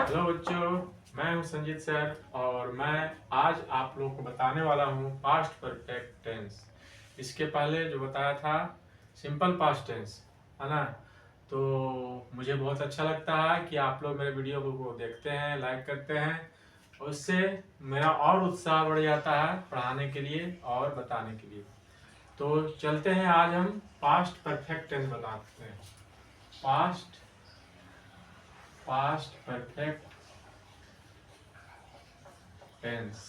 Hello बच्चों, मैं हूं संजीत सर और मैं आज आप लोगों को बताने वाला हूं पास्ट परफेक्ट टेंस। इसके पहले जो बताया था सिंपल पास्ट टेंस, है ना। तो मुझे बहुत अच्छा लगता है कि आप लोग मेरे वीडियो को देखते हैं, लाइक करते हैं और उससे मेरा और उत्साह बढ़ जाता है पढ़ाने के लिए और बताने के लिए। तो चलते हैं, आज हम पास्ट परफेक्ट टेंस बताते हैं। Past past perfect tense.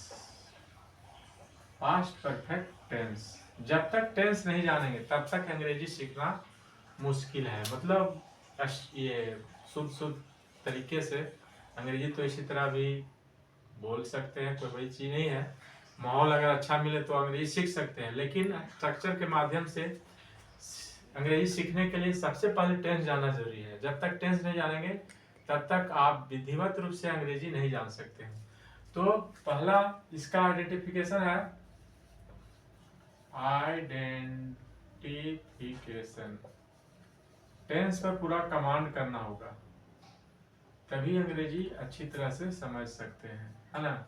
Past perfect tense. जब तक टेंस नहीं जानेंगे तब तक अंग्रेजी सीखना मुश्किल है। मतलब ये शुद्ध तरीके से अंग्रेजी तो इसी तरह भी बोल सकते हैं, कोई बड़ी चीज नहीं है। माहौल अगर अच्छा मिले तो अंग्रेजी सीख सकते हैं, लेकिन स्ट्रक्चर के माध्यम से अंग्रेजी सीखने के लिए सबसे पहले टेंस जानना जरूरी है। जब तक टेंस नहीं जानेंगे तब तक आप विधिवत रूप से अंग्रेजी नहीं जान सकते हैं। तो पहला इसका आइडेंटिफिकेशन है आइडेंटिफिकेशन। टेंस पर पूरा कमांड करना होगा, तभी अंग्रेजी अच्छी तरह से समझ सकते हैं, है ना।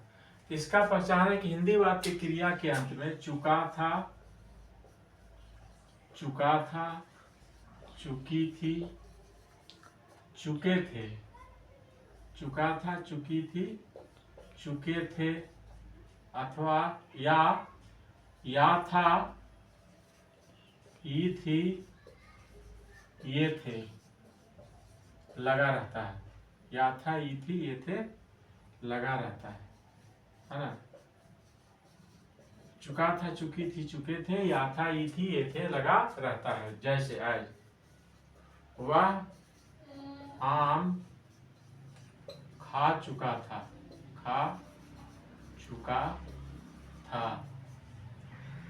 इसका पहचान है कि हिंदी वाक्य क्रिया के अंत में चुका था, चुकी थी, चुके थे, चुका था, चुकी थी, चुके थे, अथवा या था, ई थी, ये थे लगा रहता है। या था, ई थी, ये थे लगा रहता है ना। चुका था, चुकी थी, चुके थे, या था, ई थी, ये थे लगा रहता है। जैसे आज वह आम खा चुका था, खा चुका था।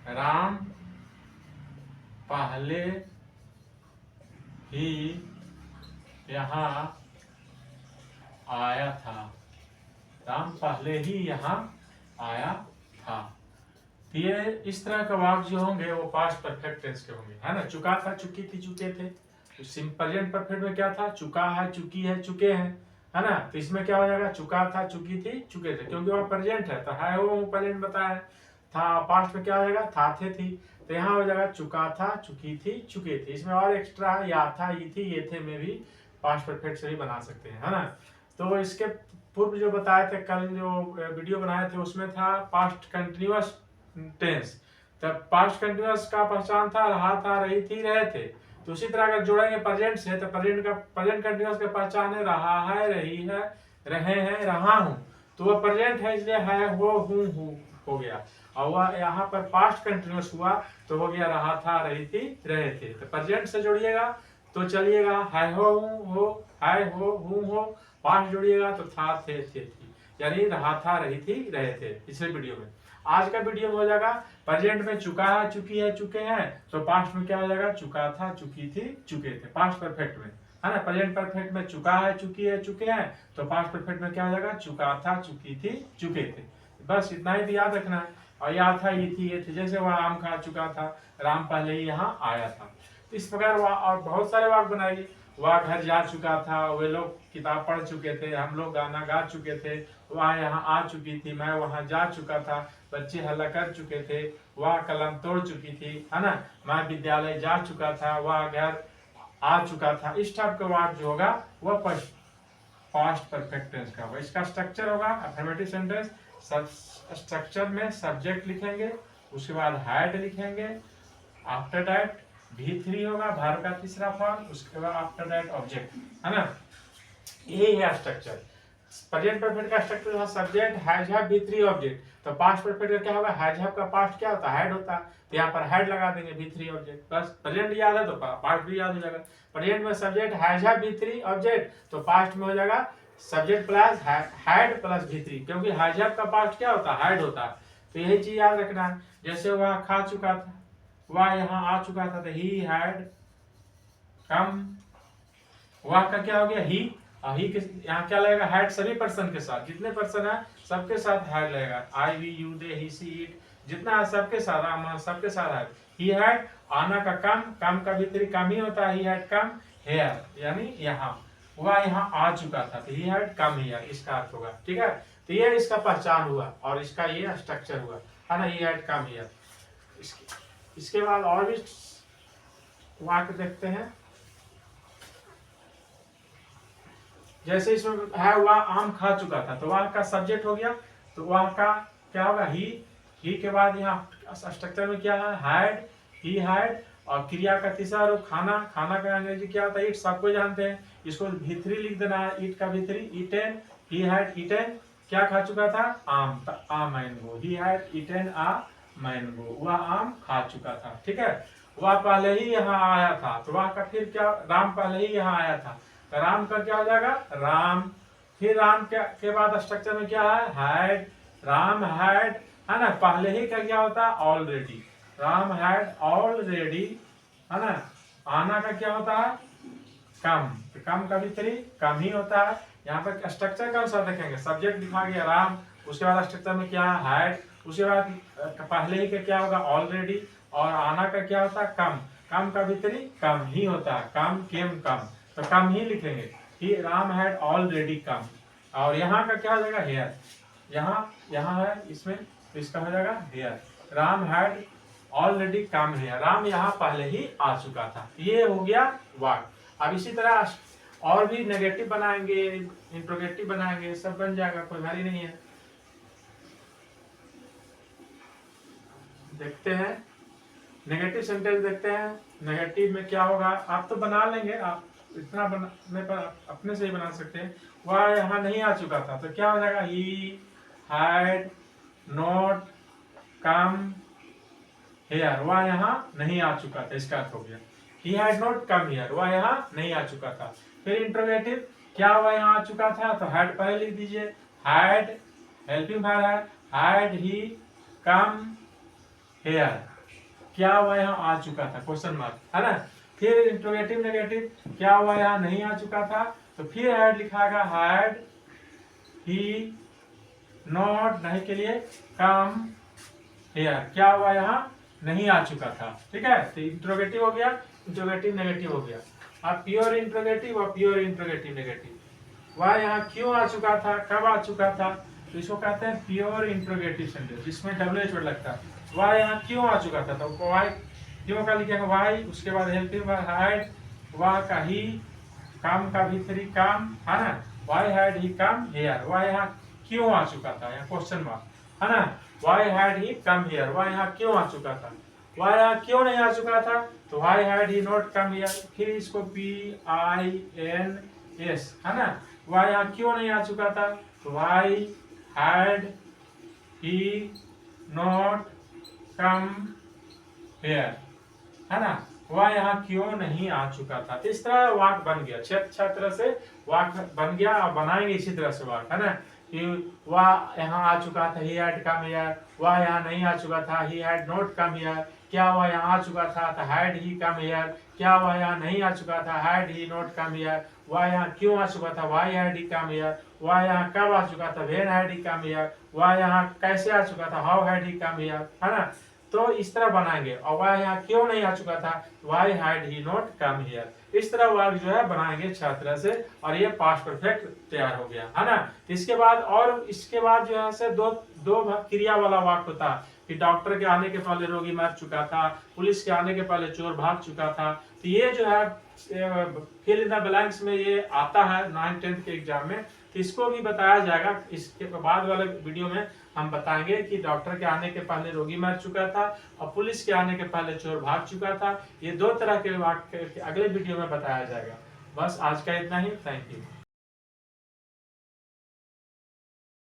राम पहले ही यहाँ आया था, राम पहले ही यहाँ आया था। तो ये इस तरह का वाक्य जो होंगे वो पास्ट परफेक्ट टेंस के होंगे, है ना। चुका था, चुकी थी, चुके थे। तो प्रेजेंट परफेक्ट में क्या था? चुका है, चुकी है, चुके हैं, है ना। तो इसमें क्या हो जाएगा? चुका था, चुकी थी, चुके थे, क्योंकि वह प्रेजेंट है तो है वो प्रेजेंट बताया है। था पास्ट में क्या हो जाएगा? था, थे, थी। तो यहाँ हो जाएगा चुका था, चुकी थी, चुके थे। इसमें और एक्स्ट्रा है, या था, ये थी, ये थे में भी पास्ट परफेक्ट से ही बना सकते हैं, है ना। तो इसके पूर्व जो बताए थे, कल जो वीडियो बनाए थे उसमें था पास्ट कंटिन्यूअस टेंस। तब पास्ट कंटिन्यूअस का पहचान था रहा था, रही थी, रहे थे। तो उसी तरह अगर जोड़ेंगे प्रेजेंट से तो प्रेजेंट कंटिन्यूअस का पहचान है रहा है, रही है, रहे हैं, रहा हूं। तो वह प्रेजेंट है इसलिए है, हूं हो गया। और वह यहाँ पर पास्ट कंटिन्यूअस हुआ तो हो गया रहा था, रही थी, रहे थे। तो प्रेजेंट से जोड़िएगा तो चलिएगा है, हो, है, हो। पास्ट जोड़िएगा तो था, थे, थी, यानी रहा था, रही थी, रहे थे। पिछले वीडियो में, आज का वीडियो में हो जाएगा प्रेजेंट में चुका है, चुकी है, चुके हैं। तो पास्ट में क्या हो जाएगा? चुका था, चुकी थी, चुके थे, पास्ट परफेक्ट में, है ना। प्रेजेंट परफेक्ट में चुका है, चुकी है, चुके हैं। तो पास्ट परफेक्ट में क्या हो जाएगा? चुका था, चुकी थी, चुके थे। बस इतना ही याद रखना है। और या था, ये थी, ये थे। जैसे वह आम खा चुका था, राम पहले ही यहाँ आया था। तो इस प्रकार और बहुत सारे वाक्य बनाइए। वह घर जा चुका था, वे लोग किताब पढ़ चुके थे, हम लोग गाना गा चुके थे, वह यहाँ आ चुकी थी, मैं वहां जा चुका था, बच्चे हल्ला कर चुके थे, वह कलम तोड़ चुकी थी, है ना। मैं विद्यालय जा चुका था, वह घर आ चुका था। इस टाइप का वाक्य जो होगा वह पास्ट परफेक्ट टेंस का होगा। इसका स्ट्रक्चर होगा अफर्मेटिव सेंटेंस। स्ट्रक्चर में सब्जेक्ट लिखेंगे, उसके बाद हैड लिखेंगे, आफ्टर दैट V3 होगा, वर्ब का तीसरा फॉर्म, उसके बाद आफ्टर दैट ऑब्जेक्ट, है ना। यही है स्ट्रक्चर। प्रेजेंट परफेक्ट का स्ट्रक्चर है subject, has have, V3 object. तो पास्ट परफेक्ट का क्या होगा? हैज हैव का पास्ट क्या होता है? हैड होता है। तो यहाँ पर हैड लगा देंगे, V3 ऑब्जेक्ट। बस प्रेजेंट याद है तो पास्ट भी याद हो जाएगा। प्रेजेंट में subject has have, V3 object, तो पास्ट में हो जाएगा subject plus had plus V3, क्योंकि हैज हैव का पास्ट क्या होता है? हैड होता है। तो यही चीज याद रखना है। जैसे वह खा चुका था, वह यहाँ आ चुका था, तो ही हैड कम। वह का क्या हो गया? ही के यहाँ क्या लगेगा? हैड सभी पर्सन के साथ, जितने पर्सन है सबके साथ हैड लगेगा। I, we, you, they, he, she, it, जितना है सबके साथ, सबके साथ है। ही हैड, आना का कम का भी कम ही होता है। ही हैड कम हेयर, यानी यहाँ। वह यहाँ आ चुका था, तो ही हैड कम हियर, इसका अर्थ होगा। ठीक है, तो ये इसका पहचान हुआ और इसका ये स्ट्रक्चर हुआ, है ना, ही हैड कम हियर। इसके बाद और भी वाक्य देखते हैं। जैसे इसमें है वह आम खा चुका था, तो वह का सब्जेक्ट हो गया, तो वह का क्या होगा, ही के बाद यहाँ स्ट्रक्चर में क्या है, हैड, ही हैड, और क्रिया का तीसरा रूप खाना, खाना का अंग्रेजी क्या होता है, ईट, सबको जानते हैं, इसको भी3 लिख देना है, ईट का भी3, ईटेन, ही हैड ईटेन, क्या खा चुका था, आम, a mango, he had eaten a mango, वह आम खा चुका था। ठीक है, वह पहले ही यहाँ आया था, तो वह का फिर क्या, राम पहले ही यहाँ आया था, तो राम का क्या हो जाएगा, राम, फिर राम के बाद स्ट्रक्चर में क्या है, हैड, राम हैड, है ना, पहले ही का क्या होता है, ऑलरेडी, राम हैड ऑलरेडी, है ना, आना का क्या होता है, कम, तो कम का भी 3 कम ही होता है। यहाँ पर स्ट्रक्चर का अनुसार देखेंगे, सब्जेक्ट लिखा गया राम, उसके बाद स्ट्रक्चर में क्या है, हैड, उसके बाद पहले ही का क्या होगा, ऑलरेडी, और आना का क्या होता है, कम, कम का भी 3 कम ही होता है, कम, केम, कम, तो कम ही लिखेंगे, ही राम हैड ऑलरेडी कम, और यहाँ का क्या हो जाएगा, हेयर, यहाँ है इसमें, तो इसका हो जाएगा here, Ram had already come here, Ram यहाँ पहले ही आ चुका था। ये हो गया वाक्य। अब इसी तरह और भी नेगेटिव बनाएंगे, इंट्रोगेटिव बनाएंगे, सब बन जाएगा, कोई भारी नहीं है। देखते हैं नेगेटिव सेंटेंस, देखते हैं नेगेटिव में क्या होगा। आप तो बना लेंगे, आप इतना बनाने पर अपने से ही बना सकते हैं। वह यहाँ नहीं आ चुका था, तो क्या हो जाएगा, he had not come here, वह यहाँ नहीं आ चुका था, इसका अर्थ हो गया he had not come here, वह यहाँ नहीं आ चुका था। फिर इंट्रोगेटिव, क्या वह यहाँ आ चुका था, तो हैड पहले लिख दीजिए, हैड हेल्पिंग वर्ब है, हैड ही कम हेयर, क्या वह यहाँ आ चुका था, क्वेश्चन मार्क, है ना। फिर इंट्रोगेटिव नेगेटिव, क्या वह यहाँ नहीं आ चुका था, तो फिर हैड लिखाएगा, हैड ही नॉट, नहीं के लिए, कम हेयर, क्या वह यहाँ नहीं आ चुका था। ठीक है, तो इंट्रोगेटिव हो गया, इंट्रोगेटिव नेगेटिव हो गया। अब प्योर इंट्रोगेटिव और प्योर इंट्रोगेटिव नेगेटिव, वह यहाँ क्यों आ चुका था, कब आ चुका था, तो इसको कहते हैं प्योर इंट्रोगेटिव सेंटेंस, जिसमें WH वर्ड लगता है। वह यहाँ क्यों आ चुका था, तो वाई, क्यों का लिखेगा वाई, उसके बाद हेल्पिंग वर्ब हैड, वह का ही, कम का भी 3 कम, है ना, why had he come here, वह यहाँ क्यों आ चुका था, यहाँ क्वेश्चन मार्क, है ना, why had he come here, वह यहाँ क्यों आ चुका था, वह यहाँ क्यों नहीं आ चुका था, तो why had he not come here, फिर इसको PINS, है ना, वह यहाँ क्यों नहीं आ चुका था, तो why had he not come here, है ना, वह यहाँ क्यों नहीं आ चुका था। तो इस तरह वाक्य बन गया, अच्छा तरह से वाक्य बन गया। और बनाएंगे इसी तरह से वाक्य, है ना, कि वह यहाँ आ चुका था, ही हैड कम हियर, वह यहाँ नहीं आ चुका था, he had not come here, क्या वह यहाँ आ चुका था, तो हैड ही कम हियर, क्या वह यहाँ नहीं आ चुका था, had he not come here, वह यहाँ क्यों आ चुका था, why had he come here, वह यहाँ कब आ चुका था, when had he come here, वह यहाँ कैसे आ चुका था, how had he come here, है ना। तो इस तरह बनाएंगे। और वह यहाँ क्यों नहीं आ चुका था, why had he not come here, इस तरह वाक्य जो है बनाएंगे 6 तरह से, और ये पास्ट परफेक्ट तैयार हो गया, है ना। इसके बाद और इसके बाद जो है से दो क्रिया वाला वाक्य होता है कि डॉक्टर के आने के पहले रोगी मर चुका था, पुलिस के आने के पहले चोर भाग चुका था। तो ये जो है फिल इन द ब्लैंक्स में ये आता है 9th-10th के एग्जाम में, तो इसको भी बताया जाएगा। इसके बाद वाले वीडियो में हम बताएंगे कि डॉक्टर के आने के पहले रोगी मर चुका था और पुलिस के आने के पहले चोर भाग चुका था। ये 2 तरह के वाक्य अगले वीडियो में बताया जाएगा। बस आज का इतना ही, थैंक यू।